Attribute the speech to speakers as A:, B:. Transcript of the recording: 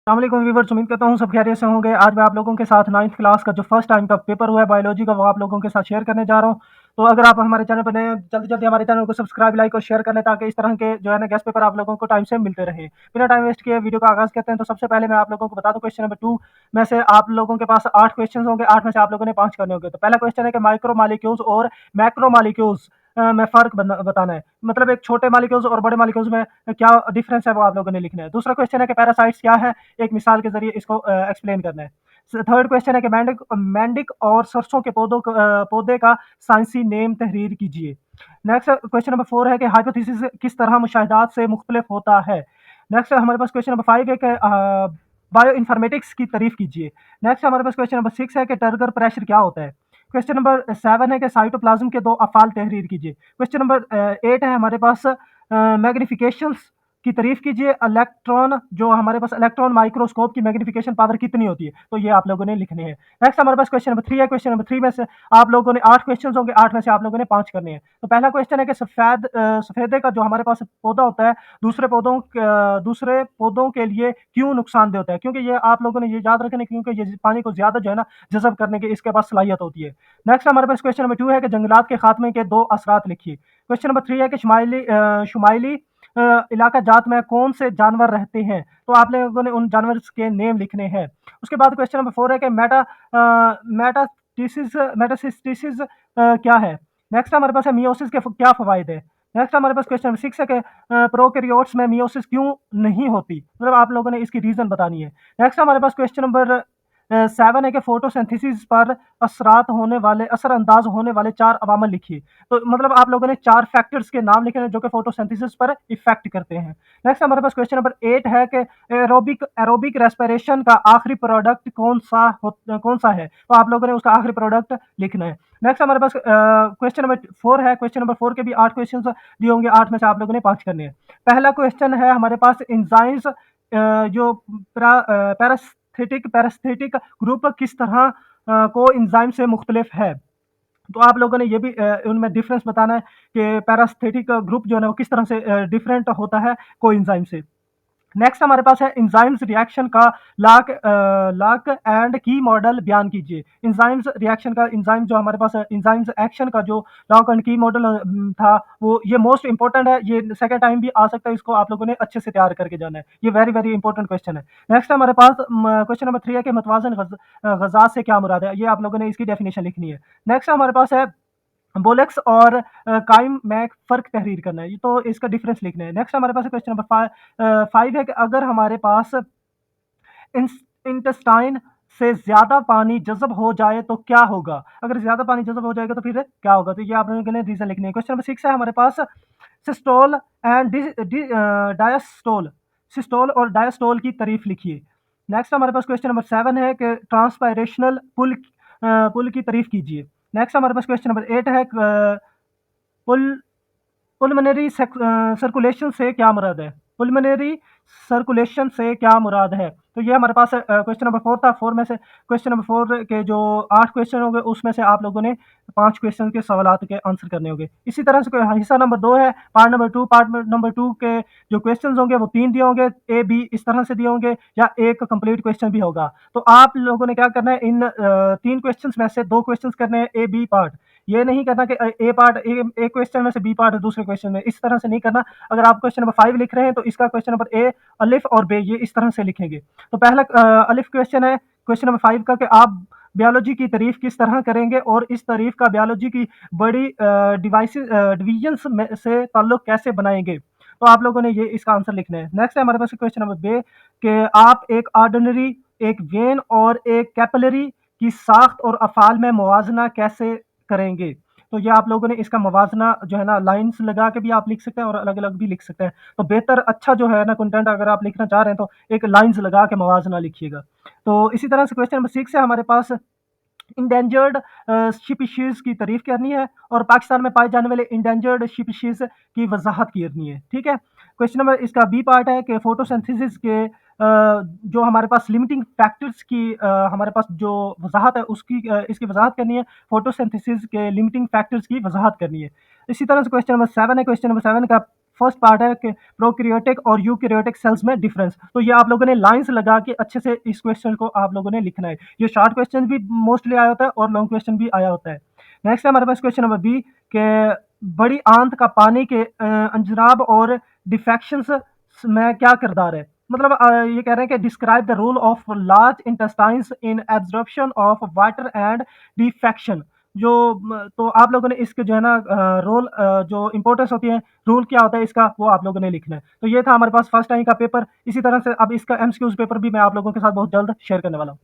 A: अस्सलामुअलैकुम व्यूअर्स, उम्मीद करता हूँ सब खैरियत से होंगे। आज मैं आप लोगों के साथ 9th क्लास का जो फर्स्ट टाइम का पेपर हुआ है बायोलॉजी का, वो आप लोगों के साथ शेयर करने जा रहा हूँ। तो अगर आप हमारे चैनल पर नए हैं, जल्दी जल्दी हमारे चैनल को सब्सक्राइब, लाइक और शेयर कर लें, ताकि इस तरह के जो है ना गेस्ट पेपर आप लोगों को टाइम से मिलते रहें। बिना टाइम वेस्ट किए वीडियो का आगाज़ करते हैं। तो सबसे पहले मैं आप लोगों को बता दूँ, क्वेश्चन नंबर 2 में से आप लोगों के पास 8 क्वेश्चन होंगे, 8 में से आप लोगों ने 5 करने होंगे। तो पहला क्वेश्चन है कि माइक्रो मॉलिक्यूल्स और मैक्रो मॉलिक्यूल्स में फ़र्क बताना है। मतलब एक छोटे मॉलिक्यूल्स और बड़े मॉलिक्यूल्स में क्या डिफरेंस है, वो आप लोगों ने लिखना है। दूसरा क्वेश्चन है कि पैरासाइट्स क्या है, एक मिसाल के ज़रिए इसको एक्सप्लेन करना है। थर्ड क्वेश्चन है कि मेंडिक और सरसों के पौधे का साइंसी नेम तहरीर कीजिए। नेक्स्ट क्वेश्चन नंबर 4 है कि हाइपोथेसिस किस तरह मुशाहिदात से मुख्तलिफ होता है। नेक्स्ट हमारे पास क्वेश्चन नंबर 5 है कि बायो इन्फॉर्मेटिक्स की तारीफ कीजिए। नेक्स्ट हमारे पास क्वेश्चन नंबर 6 है कि टर्गर प्रेशर क्या होता है। क्वेश्चन नंबर 7 है कि साइटोप्लाज्म के 2 अफ़ाल तहरीर कीजिए। क्वेश्चन नंबर 8 है हमारे पास मैग्निफिकेशंस की तारीफ कीजिए। इलेक्ट्रॉन जो हमारे पास इलेक्ट्रॉन माइक्रोस्कोप की मैग्निफिकेशन पावर कितनी होती है, तो ये आप लोगों ने लिखने हैं। नेक्स्ट हमारे पास क्वेश्चन नंबर 3 है। क्वेश्चन नंबर 3 में से आप लोगों ने 8 क्वेश्चन होंगे, 8 में से आप लोगों ने 5 करने हैं। तो पहला क्वेश्चन है कि सफेदे का जो हमारे पास पौधा होता है, दूसरे पौधों के लिए क्यों नुकसानदेह होता है? क्योंकि ये आप लोगों ने ये याद रखना है, क्योंकि ये पानी को ज्यादा जो है ना जज़ब करने की इसके पास सलाहियत होती है। नेक्स्ट हमारे पास क्वेश्चन नंबर 2 है कि जंगलात के खात्मे के 2 असरात लिखिए। क्वेश्चन नंबर 3 है कि शुमाइली इलाका जात में कौन से जानवर रहते हैं, तो आप लोगों ने उन जानवर के नेम लिखने हैं। उसके बाद क्वेश्चन नंबर 4 है कि मेटासिस्टिस क्या है। नेक्स्ट हमारे पास है मियोसिस के क्या फ़वाइद है। नेक्स्ट हमारे पास क्वेश्चन नंबर 6 है कि प्रोकैरियोट्स में मियोसिस क्यों नहीं होती, मतलब आप लोगों ने इसकी रीज़न बतानी है। नेक्स्ट हमारे पास क्वेश्चन नंबर 7 है कि फोटोसिंथेसिस पर असरअंदाज होने वाले 4 अवामल लिखिए। तो मतलब आप लोगों ने 4 फैक्टर्स के नाम लिखे हैं जो कि फोटोसिंथेसिस पर इफेक्ट करते हैं। नेक्स्ट हमारे पास क्वेश्चन नंबर 8 है कि एरोबिक रेस्पिरेशन का आखिरी प्रोडक्ट कौन सा है, तो आप लोगों ने उसका आखिरी प्रोडक्ट लिखना है। नेक्स्ट हमारे पास क्वेश्चन नंबर 4 है। क्वेश्चन नंबर 4 के भी 8 क्वेश्चन दिए होंगे, 8 में से आप लोगों ने 5 करने हैं। पहला क्वेश्चन है हमारे पास एंजाइम्स जो पैरास्थेटिक ग्रुप किस तरह को एंजाइम से मुख्तलिफ है। तो आप लोगों ने ये भी उनमें डिफरेंस बताना है कि पैरास्थेटिक ग्रुप जो है ना वो किस तरह से डिफरेंट होता है कोएंजाइम से। नेक्स्ट हमारे पास है एंजाइम्स रिएक्शन का लॉक एंड की मॉडल बयान कीजिए। एंजाइम्स रिएक्शन का एंजाइम जो हमारे पास है, एंजाइम्स एक्शन का जो लॉक एंड की मॉडल था, वो ये मोस्ट इंपॉर्टेंट है। ये सेकंड टाइम भी आ सकता है, इसको आप लोगों ने अच्छे से तैयार करके जाना है। ये वेरी वेरी इंपॉर्टेंट क्वेश्चन है। नेक्स्ट हमारे पास क्वेश्चन नंबर 3 है कि मतवाजन गजा से क्या मुराद है। ये आप लोगों ने इसकी डेफिनेशन लिखनी है। नेक्स्ट हमारे पास है बोलेक्स और काइम में फ़र्क तहरीर करना है, ये तो इसका डिफरेंस लिखना है। नेक्स्ट हमारे पास है क्वेश्चन नंबर 5 है कि अगर हमारे पास इंटेस्टाइन से ज़्यादा पानी जज़ब हो जाए तो क्या होगा? अगर ज़्यादा पानी जज़ब हो जाएगा तो फिर क्या होगा? तो ये आप लोगों ने रीज़न लिखनी है। क्वेश्चन नंबर 6 है हमारे पास सिस्टोल एंड डायस्टोल सिस्टोल और डायस्टोल की तारीफ लिखिए। नेक्स्ट हमारे पास क्वेश्चन नंबर 7 है कि ट्रांसपायरेशनल पुल की तारीफ कीजिए। नेक्स्ट हमारे पास क्वेश्चन नंबर 8 है पुल पुलमनरी सर्कुलेशन से क्या मुराद है। पुलमनरी सर्कुलेशन से क्या मुराद है, तो ये हमारे पास क्वेश्चन नंबर 4 था। 4 में से क्वेश्चन नंबर 4 के जो 8 क्वेश्चन होंगे, उसमें से आप लोगों ने 5 क्वेश्चन के सवालात के आंसर करने होंगे। इसी तरह से हिस्सा नंबर 2 है, पार्ट नंबर 2 के जो क्वेश्चन होंगे वो 3 दिए होंगे, ए बी इस तरह से दिए होंगे, या एक कंप्लीट क्वेश्चन भी होगा। तो आप लोगों ने क्या करना है, इन 3 क्वेश्चन में से 2 क्वेश्चन करने हैं ए बी पार्ट। ये नहीं करना कि ए पार्ट ए क्वेश्चन में से बी पार्ट दूसरे क्वेश्चन में, इस तरह से नहीं करना। अगर आप क्वेश्चन नंबर 5 लिख रहे हैं तो इसका क्वेश्चन नंबर ए अलिफ और बे ये इस तरह से लिखेंगे। तो पहला अलिफ क्वेश्चन है क्वेश्चन नंबर 5 का कि आप बायोलॉजी की तारीफ किस तरह करेंगे और इस तारीफ का बायोलॉजी की बड़ी डिवीजन्स में से ताल्लुक कैसे बनाएंगे। तो आप लोगों ने ये इसका आंसर लिखना है। नेक्स्ट है हमारे पास क्वेश्चन नंबर बे कि आप एक ऑर्डिनरी, एक वेन और एक कैपिलरी की साख्त और अफ़ाल में मुवाजना कैसे करेंगे। तो ये आप लोगों ने इसका मवाजना जो है ना लाइन्स लगा के भी आप लिख सकते हैं और अलग अलग भी लिख सकते हैं। तो बेहतर अच्छा जो है ना कंटेंट अगर आप लिखना चाह रहे हैं तो एक लाइन्स लगा के मवाजना लिखिएगा। तो इसी तरह से क्वेश्चन नंबर 6 है हमारे पास इंडेंजर्ड स्पीशीज की तारीफ करनी है और पाकिस्तान में पाए जाने वाले इंडेंजर्ड स्पीशीज की वजाहत करनी है। ठीक है। क्वेश्चन नंबर इसका बी पार्ट है कि फोटोसिंथेसिस के जो हमारे पास लिमिटिंग फैक्टर्स की हमारे पास जो वजाहत है उसकी इसकी वजाहत करनी है। फोटोसिंथेसिस के लिमिटिंग फैक्टर्स की वजाहत करनी है। इसी तरह से क्वेश्चन नंबर 7 है। क्वेश्चन नंबर 7 का फर्स्ट पार्ट है कि प्रोकैरियोटिक और यूकैरियोटिक सेल्स में डिफरेंस। तो ये आप लोगों ने लाइंस लगा के अच्छे से इस क्वेश्चन को आप लोगों ने लिखना है। ये शॉर्ट क्वेश्चन भी मोस्टली आया होता है और लॉन्ग क्वेश्चन भी आया होता है। नेक्स्ट है हमारे पास क्वेश्चन नंबर बी के बड़ी आंत का पानी के अंजराब और डिफेक्शंस में क्या किरदार है। मतलब ये कह रहे हैं कि describe the role of large intestines in absorption of water and defecation. जो तो आप लोगों ने इसके जो है ना रोल जो इंपॉर्टेंस होती है, रूल क्या होता है इसका, वो आप लोगों ने लिखना है। तो ये था हमारे पास फर्स्ट टाइम का पेपर। इसी तरह से अब इसका एमसीक्यूज पेपर भी मैं आप लोगों के साथ बहुत जल्द शेयर करने वाला हूँ।